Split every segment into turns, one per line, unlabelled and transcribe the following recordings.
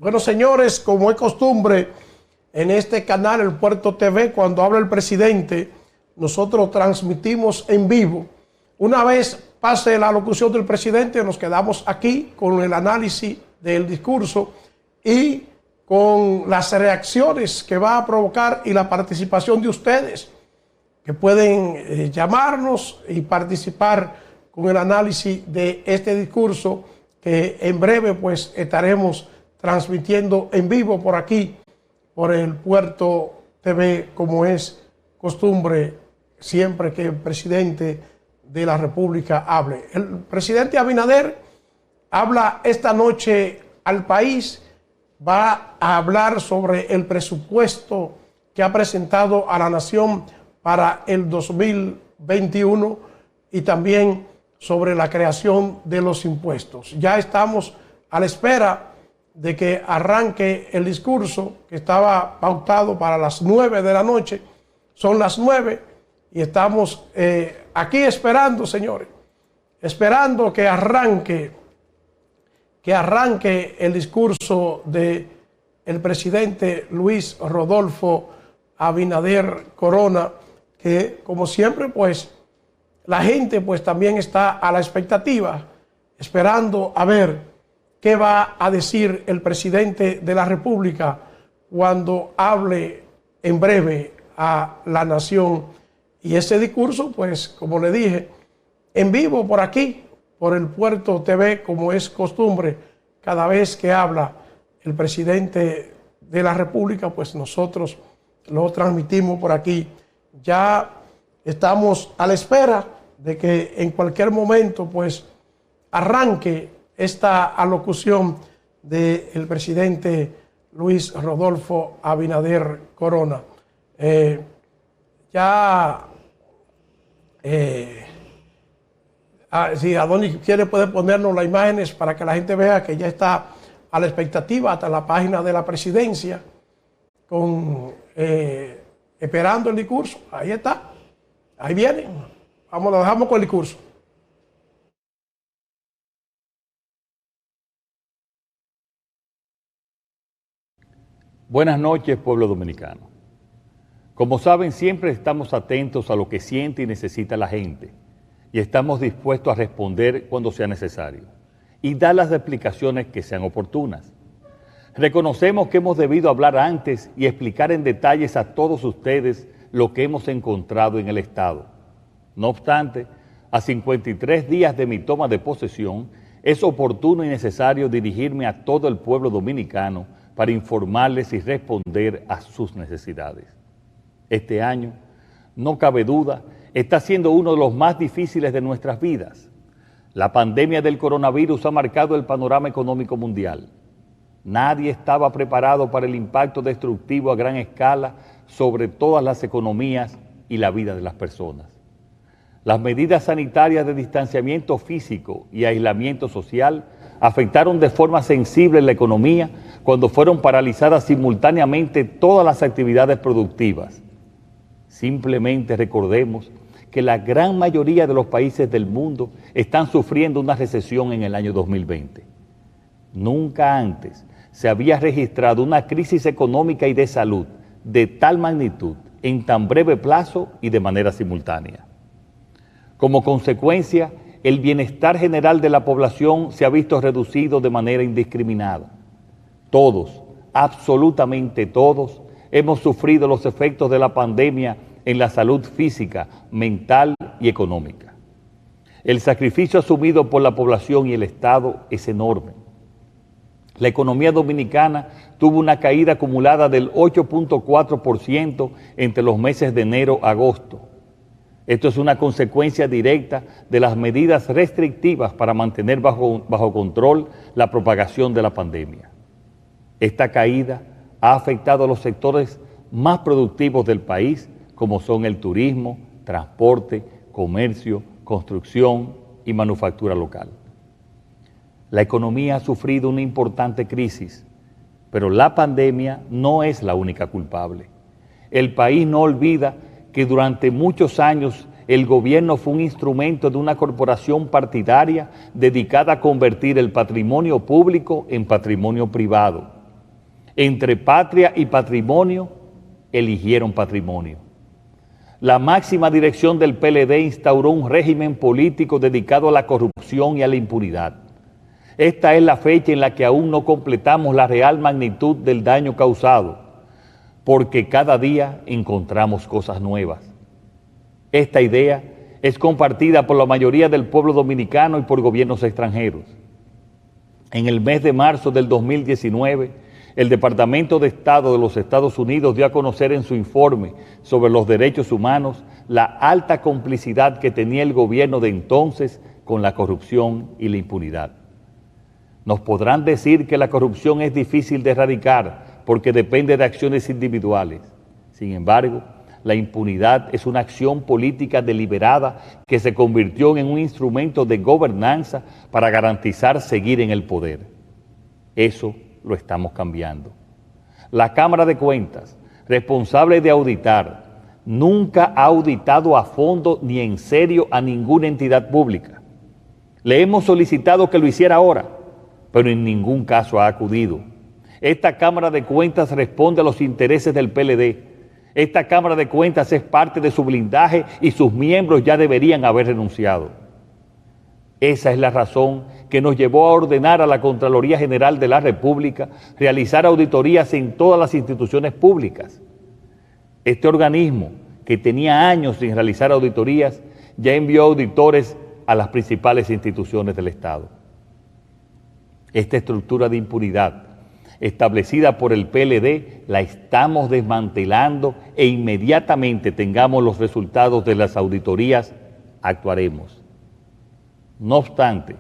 Bueno, señores, como es costumbre en este canal, el Puerto TV, cuando habla el presidente, nosotros transmitimos en vivo. Una vez pase la locución del presidente, nos quedamos aquí con el análisis del discurso y con las reacciones que va a provocar y la participación de ustedes, que pueden llamarnos y participar con el análisis de este discurso que en breve pues estaremos transmitiendo en vivo por aquí, por el Puerto TV, como es costumbre siempre que el presidente de la República hable. El presidente Abinader habla esta noche al país, va a hablar sobre el presupuesto que ha presentado a la nación para el 2021 y también sobre la creación de los impuestos. Ya estamos a la espera de que arranque el discurso que estaba pautado para las 9 de la noche. Son las 9 y estamos aquí esperando, señores, esperando que arranque el discurso del presidente Luis Rodolfo Abinader Corona, que como siempre pues la gente pues también está a la expectativa, esperando a ver qué va a decir el presidente de la República cuando hable en breve a la nación. Y ese discurso, pues, como le dije, en vivo por aquí, por el Puerto TV, como es costumbre, cada vez que habla el presidente de la República, pues nosotros lo transmitimos por aquí. Ya estamos a la espera de que en cualquier momento, pues, arranque esta alocución del presidente Luis Rodolfo Abinader Corona. Si Adonis quiere puede ponernos las imágenes para que la gente vea que ya está a la expectativa hasta la página de la presidencia esperando el discurso. Ahí está, ahí viene. Vamos, lo dejamos con el discurso.
Buenas noches, pueblo dominicano. Como saben, siempre estamos atentos a lo que siente y necesita la gente y estamos dispuestos a responder cuando sea necesario y dar las explicaciones que sean oportunas. Reconocemos que hemos debido hablar antes y explicar en detalles a todos ustedes lo que hemos encontrado en el Estado. No obstante, a 53 días de mi toma de posesión, es oportuno y necesario dirigirme a todo el pueblo dominicano para informarles y responder a sus necesidades. Este año, no cabe duda, está siendo uno de los más difíciles de nuestras vidas. La pandemia del coronavirus ha marcado el panorama económico mundial. Nadie estaba preparado para el impacto destructivo a gran escala sobre todas las economías y la vida de las personas. Las medidas sanitarias de distanciamiento físico y aislamiento social afectaron de forma sensible la economía cuando fueron paralizadas simultáneamente todas las actividades productivas. Simplemente recordemos que la gran mayoría de los países del mundo están sufriendo una recesión en el año 2020. Nunca antes se había registrado una crisis económica y de salud de tal magnitud en tan breve plazo y de manera simultánea. Como consecuencia, el bienestar general de la población se ha visto reducido de manera indiscriminada. Todos, absolutamente todos, hemos sufrido los efectos de la pandemia en la salud física, mental y económica. El sacrificio asumido por la población y el Estado es enorme. La economía dominicana tuvo una caída acumulada del 8.4% entre los meses de enero a agosto. Esto es una consecuencia directa de las medidas restrictivas para mantener bajo control la propagación de la pandemia. Esta caída ha afectado a los sectores más productivos del país, como son el turismo, transporte, comercio, construcción y manufactura local. La economía ha sufrido una importante crisis, pero la pandemia no es la única culpable. El país no olvida que durante muchos años el gobierno fue un instrumento de una corporación partidaria dedicada a convertir el patrimonio público en patrimonio privado Entre patria y patrimonio, eligieron patrimonio. La máxima dirección del PLD instauró un régimen político dedicado a la corrupción y a la impunidad. Esta es la fecha en la que aún no completamos la real magnitud del daño causado, porque cada día encontramos cosas nuevas. Esta idea es compartida por la mayoría del pueblo dominicano y por gobiernos extranjeros. En el mes de marzo del 2019, el Departamento de Estado de los Estados Unidos dio a conocer en su informe sobre los derechos humanos la alta complicidad que tenía el gobierno de entonces con la corrupción y la impunidad. Nos podrán decir que la corrupción es difícil de erradicar porque depende de acciones individuales. Sin embargo, la impunidad es una acción política deliberada que se convirtió en un instrumento de gobernanza para garantizar seguir en el poder. Eso lo estamos cambiando. La Cámara de Cuentas, responsable de auditar, nunca ha auditado a fondo ni en serio a ninguna entidad pública. Le hemos solicitado que lo hiciera ahora, pero en ningún caso ha acudido. Esta Cámara de Cuentas responde a los intereses del PLD. Esta Cámara de Cuentas es parte de su blindaje y sus miembros ya deberían haber renunciado. Esa es la razón que nos llevó a ordenar a la Contraloría General de la República realizar auditorías en todas las instituciones públicas. Este organismo, que tenía años sin realizar auditorías, ya envió auditores a las principales instituciones del Estado. Esta estructura de impunidad establecida por el PLD la estamos desmantelando e inmediatamente tengamos los resultados de las auditorías, actuaremos. No obstante,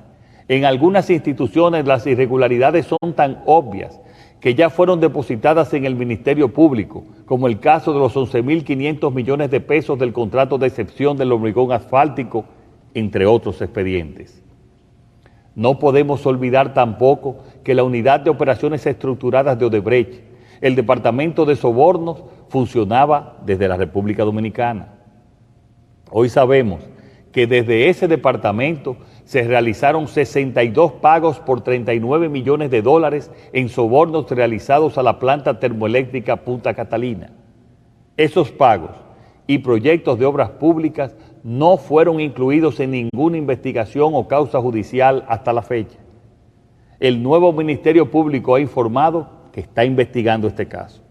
en algunas instituciones las irregularidades son tan obvias que ya fueron depositadas en el Ministerio Público, como el caso de los 11.500 millones de pesos del contrato de excepción del hormigón asfáltico, entre otros expedientes. No podemos olvidar tampoco que la Unidad de Operaciones Estructuradas de Odebrecht, el Departamento de Sobornos, funcionaba desde la República Dominicana. Hoy sabemos que desde ese departamento se realizaron 62 pagos por 39 millones de dólares en sobornos realizados a la planta termoeléctrica Punta Catalina. Esos pagos y proyectos de obras públicas no fueron incluidos en ninguna investigación o causa judicial hasta la fecha. El nuevo Ministerio Público ha informado que está investigando este caso.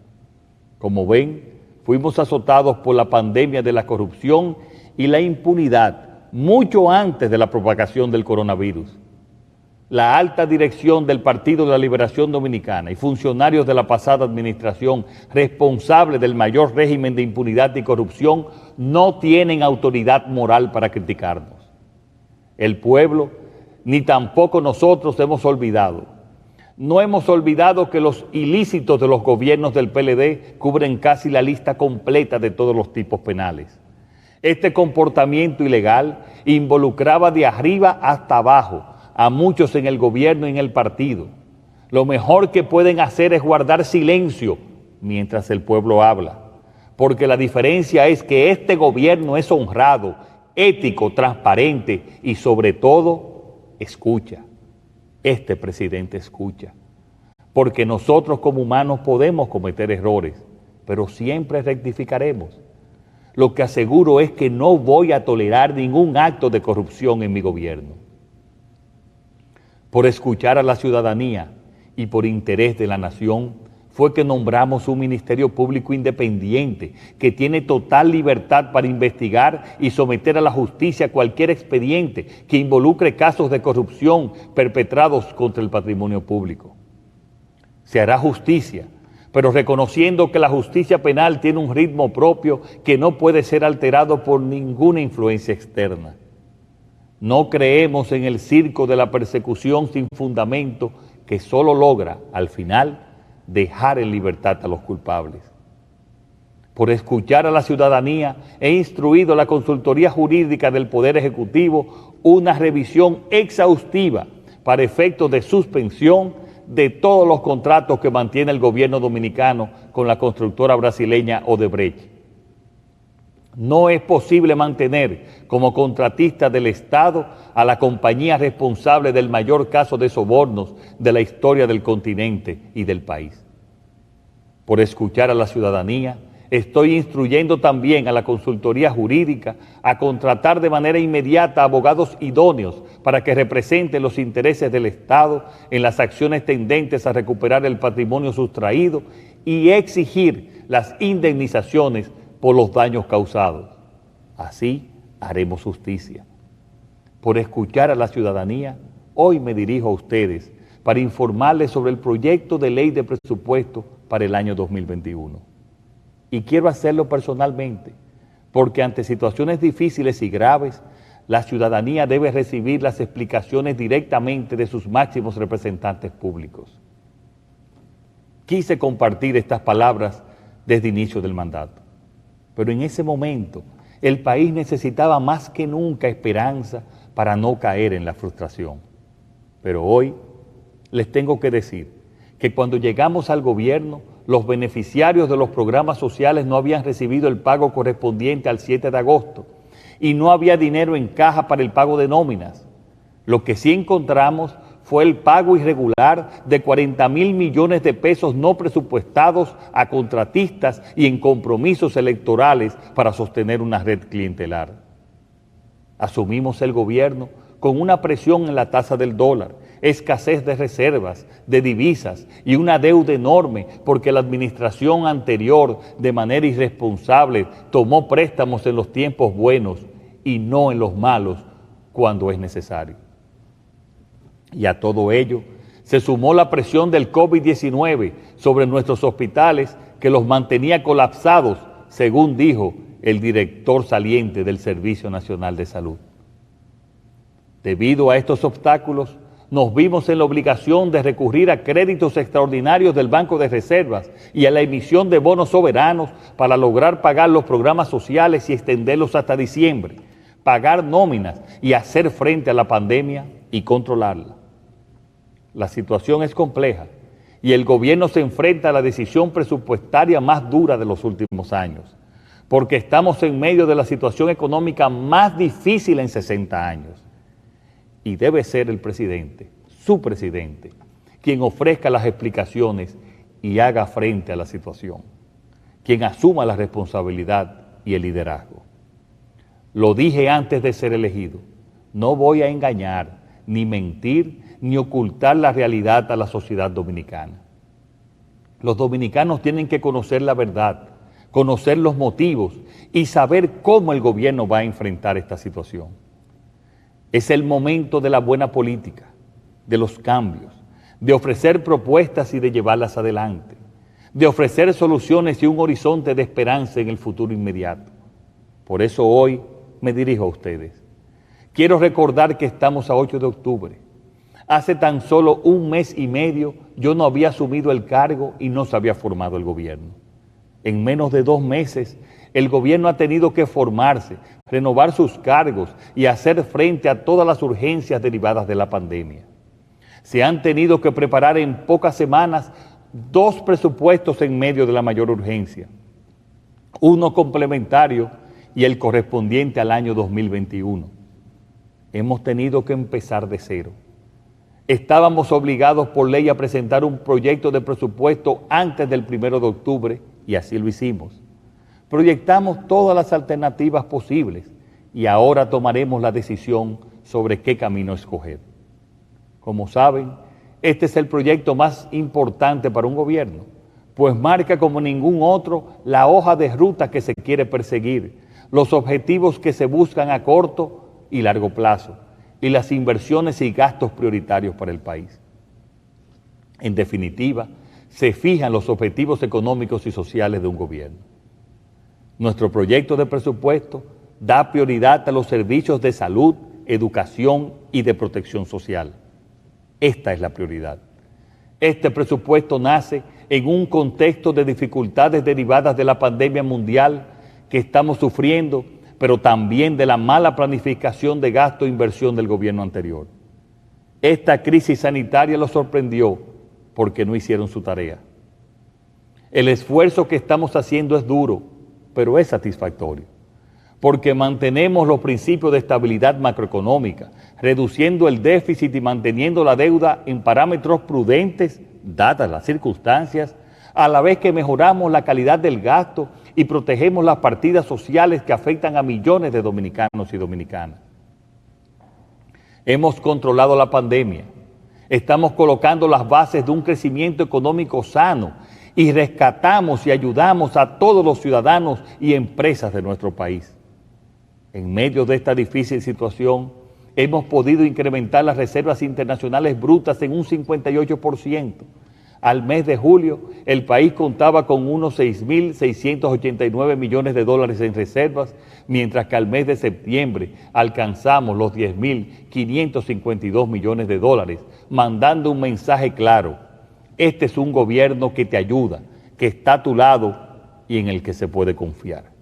Como ven, fuimos azotados por la pandemia de la corrupción y la impunidad mucho antes de la propagación del coronavirus. La alta dirección del Partido de la Liberación Dominicana y funcionarios de la pasada administración responsables del mayor régimen de impunidad y corrupción no tienen autoridad moral para criticarnos. El pueblo, ni tampoco nosotros hemos olvidado. No hemos olvidado que los ilícitos de los gobiernos del PLD cubren casi la lista completa de todos los tipos penales. Este comportamiento ilegal involucraba de arriba hasta abajo a muchos en el gobierno y en el partido. Lo mejor que pueden hacer es guardar silencio mientras el pueblo habla, porque la diferencia es que este gobierno es honrado, ético, transparente y sobre todo escucha. Este presidente escucha, porque nosotros como humanos podemos cometer errores, pero siempre rectificaremos. Lo que aseguro es que no voy a tolerar ningún acto de corrupción en mi gobierno. Por escuchar a la ciudadanía y por interés de la nación, fue que nombramos un Ministerio Público independiente que tiene total libertad para investigar y someter a la justicia cualquier expediente que involucre casos de corrupción perpetrados contra el patrimonio público. Se hará justicia, pero reconociendo que la justicia penal tiene un ritmo propio que no puede ser alterado por ninguna influencia externa. No creemos en el circo de la persecución sin fundamento que solo logra, al final, dejar en libertad a los culpables. Por escuchar a la ciudadanía, he instruido a la Consultoría Jurídica del Poder Ejecutivo una revisión exhaustiva para efectos de suspensión de todos los contratos que mantiene el gobierno dominicano con la constructora brasileña Odebrecht. No es posible mantener como contratista del Estado a la compañía responsable del mayor caso de sobornos de la historia del continente y del país. Por escuchar a la ciudadanía, estoy instruyendo también a la consultoría jurídica a contratar de manera inmediata abogados idóneos para que representen los intereses del Estado en las acciones tendentes a recuperar el patrimonio sustraído y exigir las indemnizaciones por los daños causados. Así haremos justicia. Por escuchar a la ciudadanía, hoy me dirijo a ustedes para informarles sobre el proyecto de ley de presupuesto para el año 2021. Y quiero hacerlo personalmente, porque ante situaciones difíciles y graves, la ciudadanía debe recibir las explicaciones directamente de sus máximos representantes públicos. Quise compartir estas palabras desde el inicio del mandato, pero en ese momento el país necesitaba más que nunca esperanza para no caer en la frustración. Pero hoy les tengo que decir que cuando llegamos al gobierno, los beneficiarios de los programas sociales no habían recibido el pago correspondiente al 7 de agosto y no había dinero en caja para el pago de nóminas. Lo que sí encontramos fue el pago irregular de 40,000 millones de pesos no presupuestados a contratistas y en compromisos electorales para sostener una red clientelar. Asumimos el gobierno con una presión en la tasa del dólar, escasez de reservas, de divisas y una deuda enorme porque la administración anterior de manera irresponsable tomó préstamos en los tiempos buenos y no en los malos cuando es necesario. Y a todo ello se sumó la presión del COVID-19 sobre nuestros hospitales que los mantenía colapsados, según dijo el director saliente del Servicio Nacional de Salud. Debido a estos obstáculos, nos vimos en la obligación de recurrir a créditos extraordinarios del Banco de Reservas y a la emisión de bonos soberanos para lograr pagar los programas sociales y extenderlos hasta diciembre, pagar nóminas y hacer frente a la pandemia y controlarla. La situación es compleja y el gobierno se enfrenta a la decisión presupuestaria más dura de los últimos años, porque estamos en medio de la situación económica más difícil en 60 años. Y debe ser el presidente, su presidente, quien ofrezca las explicaciones y haga frente a la situación, quien asuma la responsabilidad y el liderazgo. Lo dije antes de ser elegido, no voy a engañar, ni mentir, ni ocultar la realidad a la sociedad dominicana. Los dominicanos tienen que conocer la verdad, conocer los motivos y saber cómo el gobierno va a enfrentar esta situación. Es el momento de la buena política, de los cambios, de ofrecer propuestas y de llevarlas adelante, de ofrecer soluciones y un horizonte de esperanza en el futuro inmediato. Por eso hoy me dirijo a ustedes. Quiero recordar que estamos a 8 de octubre. Hace tan solo un mes y medio yo no había asumido el cargo y no se había formado el gobierno. En menos de 2 meses, el gobierno ha tenido que formarse, renovar sus cargos y hacer frente a todas las urgencias derivadas de la pandemia. Se han tenido que preparar en pocas semanas 2 presupuestos en medio de la mayor urgencia, uno complementario y el correspondiente al año 2021. Hemos tenido que empezar de cero. Estábamos obligados por ley a presentar un proyecto de presupuesto antes del 1 de octubre y así lo hicimos. Proyectamos todas las alternativas posibles y ahora tomaremos la decisión sobre qué camino escoger. Como saben, este es el proyecto más importante para un gobierno, pues marca como ningún otro la hoja de ruta que se quiere perseguir, los objetivos que se buscan a corto y largo plazo y las inversiones y gastos prioritarios para el país. En definitiva, se fijan los objetivos económicos y sociales de un gobierno. Nuestro proyecto de presupuesto da prioridad a los servicios de salud, educación y de protección social. Esta es la prioridad. Este presupuesto nace en un contexto de dificultades derivadas de la pandemia mundial que estamos sufriendo, pero también de la mala planificación de gasto e inversión del gobierno anterior. Esta crisis sanitaria los sorprendió porque no hicieron su tarea. El esfuerzo que estamos haciendo es duro, pero es satisfactorio, porque mantenemos los principios de estabilidad macroeconómica, reduciendo el déficit y manteniendo la deuda en parámetros prudentes, dadas las circunstancias, a la vez que mejoramos la calidad del gasto y protegemos las partidas sociales que afectan a millones de dominicanos y dominicanas. Hemos controlado la pandemia, estamos colocando las bases de un crecimiento económico sano y rescatamos y ayudamos a todos los ciudadanos y empresas de nuestro país. En medio de esta difícil situación, hemos podido incrementar las reservas internacionales brutas en un 58%. Al mes de julio, el país contaba con unos 6.689 millones de dólares en reservas, mientras que al mes de septiembre alcanzamos los 10.552 millones de dólares, mandando un mensaje claro: este es un gobierno que te ayuda, que está a tu lado y en el que se puede confiar.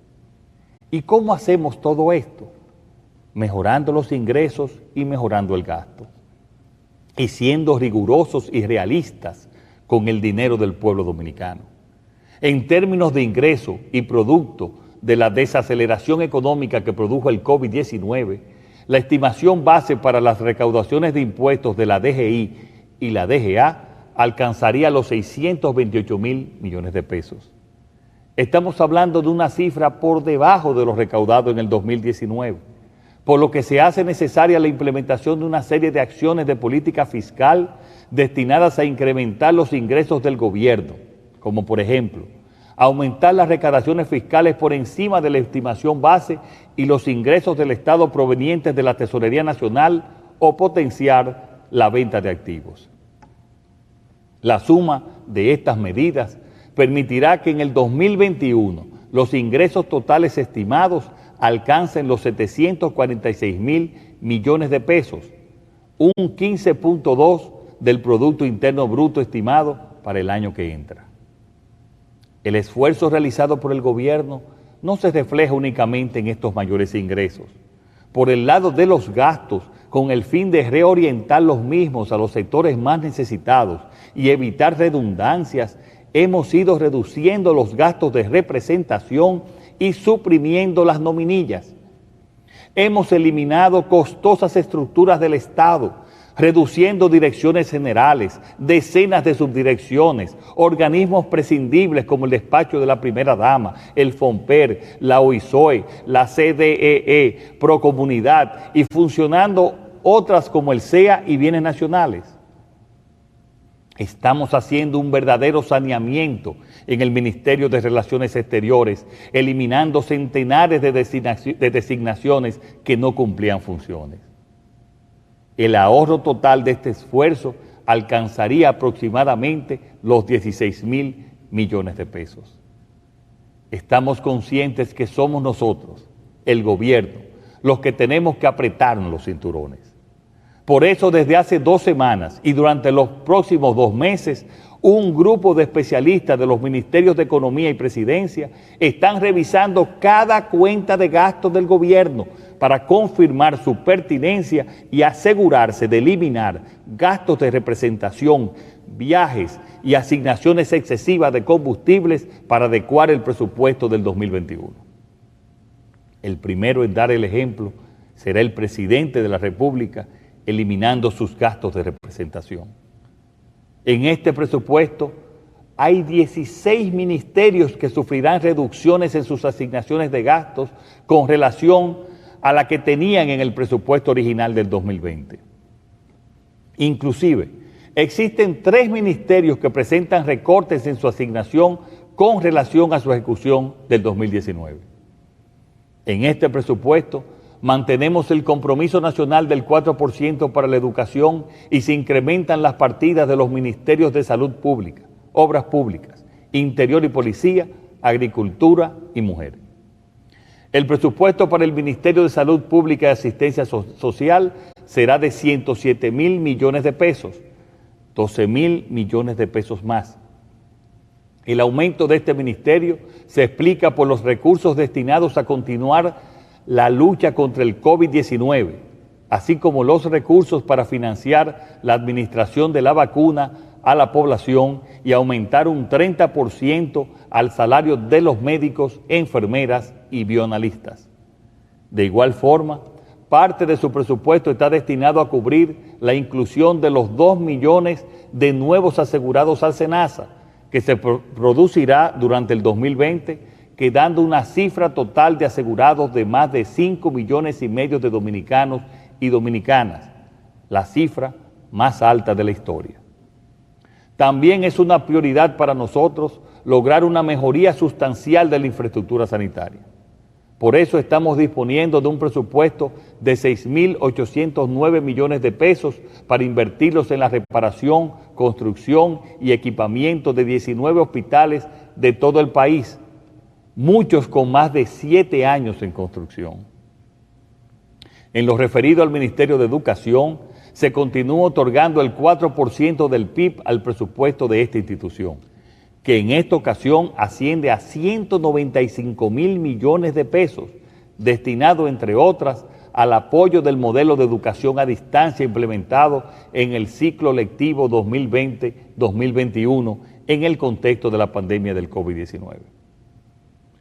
¿Y cómo hacemos todo esto? Mejorando los ingresos y mejorando el gasto, y siendo rigurosos y realistas con el dinero del pueblo dominicano. En términos de ingreso y producto de la desaceleración económica que produjo el COVID-19, la estimación base para las recaudaciones de impuestos de la DGI y la DGA alcanzaría los 628.000 millones de pesos. Estamos hablando de una cifra por debajo de lo recaudado en el 2019, por lo que se hace necesaria la implementación de una serie de acciones de política fiscal destinadas a incrementar los ingresos del gobierno, como por ejemplo, aumentar las recaudaciones fiscales por encima de la estimación base y los ingresos del Estado provenientes de la Tesorería Nacional, o potenciar la venta de activos. La suma de estas medidas permitirá que en el 2021 los ingresos totales estimados alcancen los 746.000 millones de pesos, un 15.2% del Producto Interno Bruto estimado para el año que entra. El esfuerzo realizado por el gobierno no se refleja únicamente en estos mayores ingresos. Por el lado de los gastos, con el fin de reorientar los mismos a los sectores más necesitados y evitar redundancias, hemos ido reduciendo los gastos de representación y suprimiendo las nominillas. Hemos eliminado costosas estructuras del Estado, reduciendo direcciones generales, decenas de subdirecciones, organismos prescindibles como el despacho de la primera dama, el FONPER, la OISOE, la CDEE, Procomunidad, y funcionando otras como el SEA y Bienes Nacionales. Estamos haciendo un verdadero saneamiento en el Ministerio de Relaciones Exteriores, eliminando centenares de designaciones que no cumplían funciones. El ahorro total de este esfuerzo alcanzaría aproximadamente los 16.000 millones de pesos. Estamos conscientes que somos nosotros, el gobierno, los que tenemos que apretarnos los cinturones. Por eso, desde hace 2 semanas y durante los próximos 2 meses, un grupo de especialistas de los Ministerios de Economía y Presidencia están revisando cada cuenta de gastos del gobierno para confirmar su pertinencia y asegurarse de eliminar gastos de representación, viajes y asignaciones excesivas de combustibles para adecuar el presupuesto del 2021. El primero en dar el ejemplo será el presidente de la República, eliminando sus gastos de representación. En este presupuesto hay 16 ministerios que sufrirán reducciones en sus asignaciones de gastos con relación a la que tenían en el presupuesto original del 2020. Inclusive, existen 3 ministerios que presentan recortes en su asignación con relación a su ejecución del 2019. En este presupuesto mantenemos el compromiso nacional del 4% para la educación y se incrementan las partidas de los ministerios de Salud Pública, Obras Públicas, Interior y Policía, Agricultura y Mujer. El presupuesto para el Ministerio de Salud Pública y Asistencia Social será de 107.000 millones de pesos, 12.000 millones de pesos más. El aumento de este ministerio se explica por los recursos destinados a continuar la lucha contra el COVID-19, así como los recursos para financiar la administración de la vacuna a la población y aumentar un 30% al salario de los médicos, enfermeras y bioanalistas. De igual forma, parte de su presupuesto está destinado a cubrir la inclusión de los 2 millones de nuevos asegurados al SENASA, que se producirá durante el 2020, quedando una cifra total de asegurados de más de 5,5 millones de dominicanos y dominicanas, la cifra más alta de la historia. También es una prioridad para nosotros lograr una mejoría sustancial de la infraestructura sanitaria. Por eso estamos disponiendo de un presupuesto de 6.809 millones de pesos para invertirlos en la reparación, construcción y equipamiento de 19 hospitales de todo el país, muchos con más de 7 años en construcción. En lo referido al Ministerio de Educación, se continúa otorgando el 4% del PIB al presupuesto de esta institución, que en esta ocasión asciende a 195,000 millones de pesos, destinado, entre otras, al apoyo del modelo de educación a distancia implementado en el ciclo lectivo 2020-2021 en el contexto de la pandemia del COVID-19.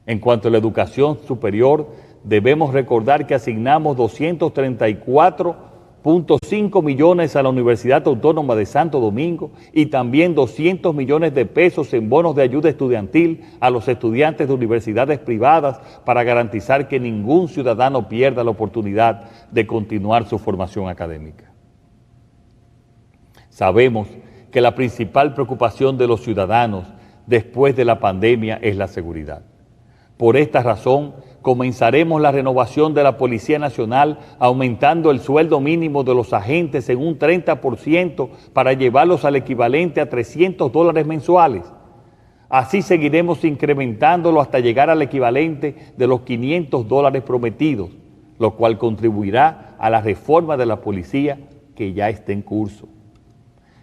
En cuanto a la educación superior, debemos recordar que asignamos 234,5 millones a la Universidad Autónoma de Santo Domingo y también 200 millones de pesos en bonos de ayuda estudiantil a los estudiantes de universidades privadas para garantizar que ningún ciudadano pierda la oportunidad de continuar su formación académica. Sabemos que la principal preocupación de los ciudadanos después de la pandemia es la seguridad. Por esta razón, comenzaremos la renovación de la Policía Nacional aumentando el sueldo mínimo de los agentes en un 30% para llevarlos al equivalente a $300 mensuales. Así seguiremos incrementándolo hasta llegar al equivalente de los $500 prometidos, lo cual contribuirá a la reforma de la policía que ya está en curso.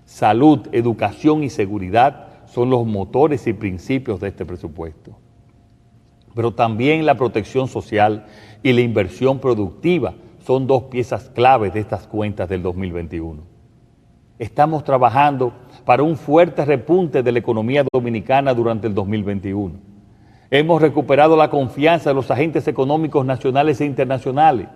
Salud, educación y seguridad son los motores y principios de este presupuesto. Pero también la protección social y la inversión productiva son dos piezas claves de estas cuentas del 2021. Estamos trabajando para un fuerte repunte de la economía dominicana durante el 2021. Hemos recuperado la confianza de los agentes económicos nacionales e internacionales.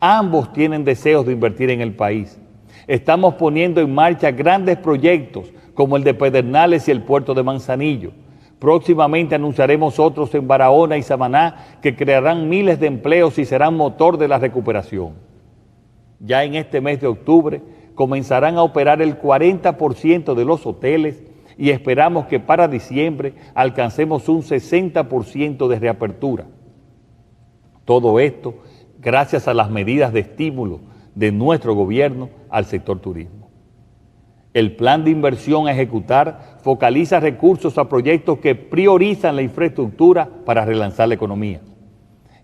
Ambos tienen deseos de invertir en el país. Estamos poniendo en marcha grandes proyectos como el de Pedernales y el puerto de Manzanillo. Próximamente anunciaremos otros en Barahona y Samaná que crearán miles de empleos y serán motor de la recuperación. Ya en este mes de octubre comenzarán a operar el 40% de los hoteles y esperamos que para diciembre alcancemos un 60% de reapertura. Todo esto gracias a las medidas de estímulo de nuestro gobierno al sector turismo. El plan de inversión a ejecutar focaliza recursos a proyectos que priorizan la infraestructura para relanzar la economía.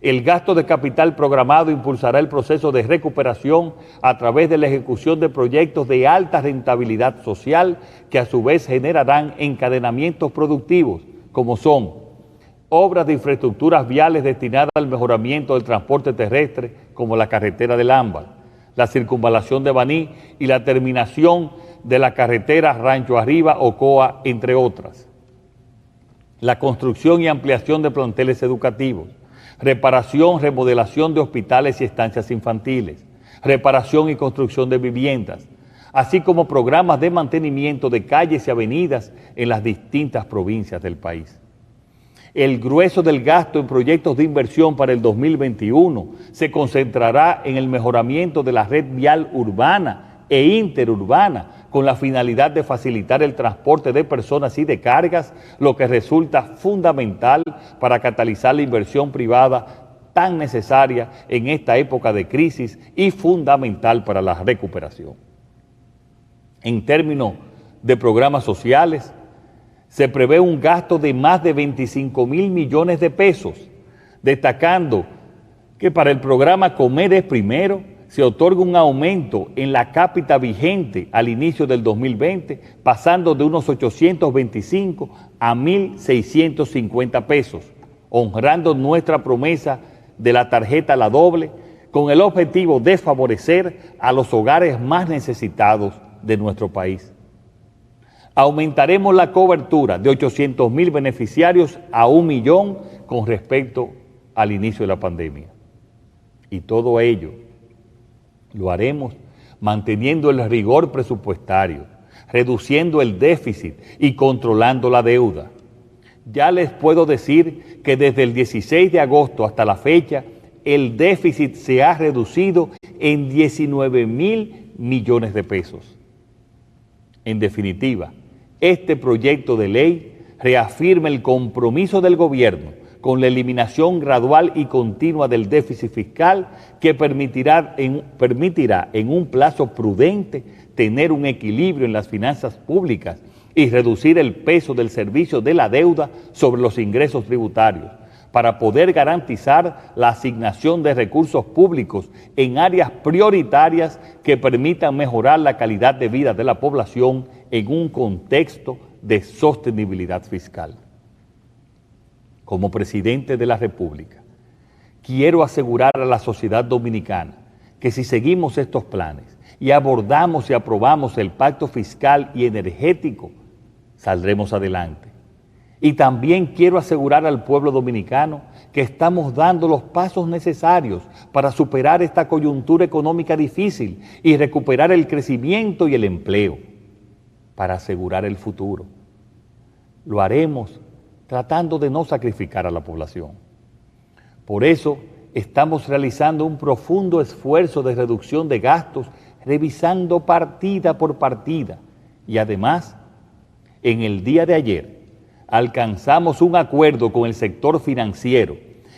El gasto de capital programado impulsará el proceso de recuperación a través de la ejecución de proyectos de alta rentabilidad social que a su vez generarán encadenamientos productivos, como son obras de infraestructuras viales destinadas al mejoramiento del transporte terrestre, como la carretera del Ámbar, la circunvalación de Baní y la terminación de la carretera Rancho Arriba, Ocoa, entre otras. La construcción y ampliación de planteles educativos, reparación, remodelación de hospitales y estancias infantiles, reparación y construcción de viviendas, así como programas de mantenimiento de calles y avenidas en las distintas provincias del país. El grueso del gasto en proyectos de inversión para el 2021 se concentrará en el mejoramiento de la red vial urbana e interurbana, con la finalidad de facilitar el transporte de personas y de cargas, lo que resulta fundamental para catalizar la inversión privada tan necesaria en esta época de crisis y fundamental para la recuperación. En términos de programas sociales, se prevé un gasto de más de 25,000 millones de pesos, destacando que para el programa Comer es Primero se otorga un aumento en la cápita vigente al inicio del 2020, pasando de unos 825 a 1.650 pesos, honrando nuestra promesa de la tarjeta La Doble, con el objetivo de favorecer a los hogares más necesitados de nuestro país. Aumentaremos la cobertura de 800,000 beneficiarios a 1 millón con respecto al inicio de la pandemia. Y todo ello lo haremos manteniendo el rigor presupuestario, reduciendo el déficit y controlando la deuda. Ya les puedo decir que desde el 16 de agosto hasta la fecha, el déficit se ha reducido en 19.000 millones de pesos. En definitiva, este proyecto de ley reafirma el compromiso del gobierno con la eliminación gradual y continua del déficit fiscal que permitirá en un plazo prudente tener un equilibrio en las finanzas públicas y reducir el peso del servicio de la deuda sobre los ingresos tributarios, para poder garantizar la asignación de recursos públicos en áreas prioritarias que permitan mejorar la calidad de vida de la población en un contexto de sostenibilidad fiscal. Como presidente de la República, quiero asegurar a la sociedad dominicana que si seguimos estos planes y abordamos y aprobamos el pacto fiscal y energético, saldremos adelante. Y también quiero asegurar al pueblo dominicano que estamos dando los pasos necesarios para superar esta coyuntura económica difícil y recuperar el crecimiento y el empleo, para asegurar el futuro. Lo haremos tratando de no sacrificar a la población. Por eso estamos realizando un profundo esfuerzo de reducción de gastos, revisando partida por partida. Y además, en el día de ayer, alcanzamos un acuerdo con el sector financiero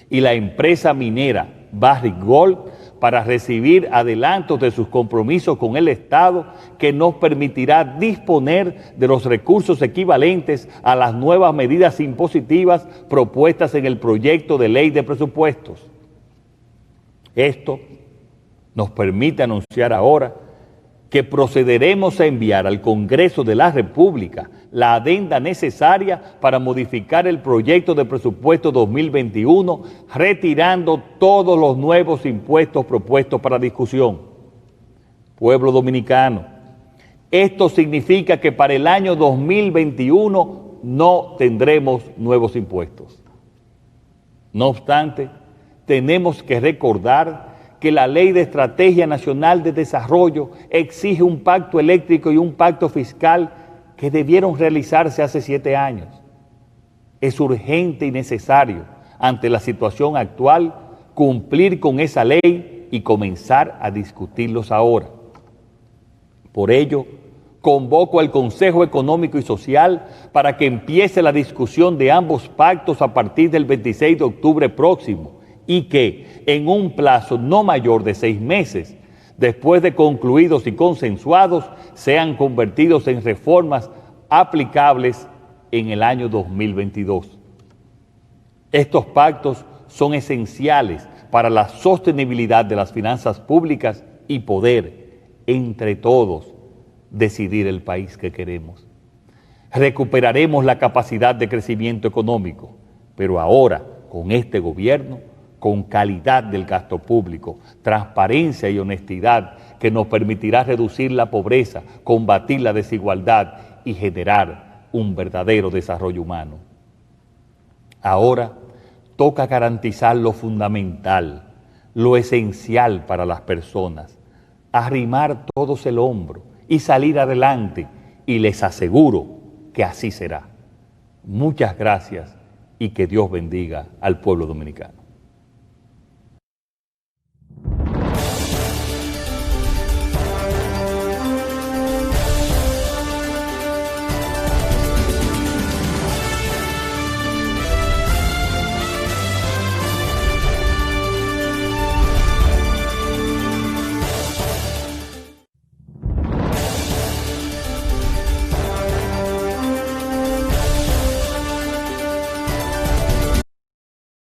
y la empresa minera Barrick Gold para recibir adelantos de sus compromisos con el Estado que nos permitirá disponer de los recursos equivalentes a las nuevas medidas impositivas propuestas en el proyecto de ley de presupuestos. Esto nos permite anunciar ahora que procederemos a enviar al Congreso de la República la adenda necesaria para modificar el proyecto de presupuesto 2021, retirando todos los nuevos impuestos propuestos para discusión. Pueblo dominicano, esto significa que para el año 2021 no tendremos nuevos impuestos. No obstante, tenemos que recordar que la Ley de Estrategia Nacional de Desarrollo exige un pacto eléctrico y un pacto fiscal que debieron realizarse hace 7 años. Es urgente y necesario, ante la situación actual, cumplir con esa ley y comenzar a discutirlos ahora. Por ello, convoco al Consejo Económico y Social para que empiece la discusión de ambos pactos a partir del 26 de octubre próximo, y que en un plazo no mayor de 6 meses, después de concluidos y consensuados, sean convertidos en reformas aplicables en el año 2022. Estos pactos son esenciales para la sostenibilidad de las finanzas públicas y poder, entre todos, decidir el país que queremos. Recuperaremos la capacidad de crecimiento económico, pero ahora, con este gobierno, con calidad del gasto público, transparencia y honestidad que nos permitirá reducir la pobreza, combatir la desigualdad y generar un verdadero desarrollo humano. Ahora toca garantizar lo fundamental, lo esencial para las personas, arrimar todos el hombro y salir adelante, y les aseguro que así será. Muchas gracias y que Dios bendiga al pueblo dominicano.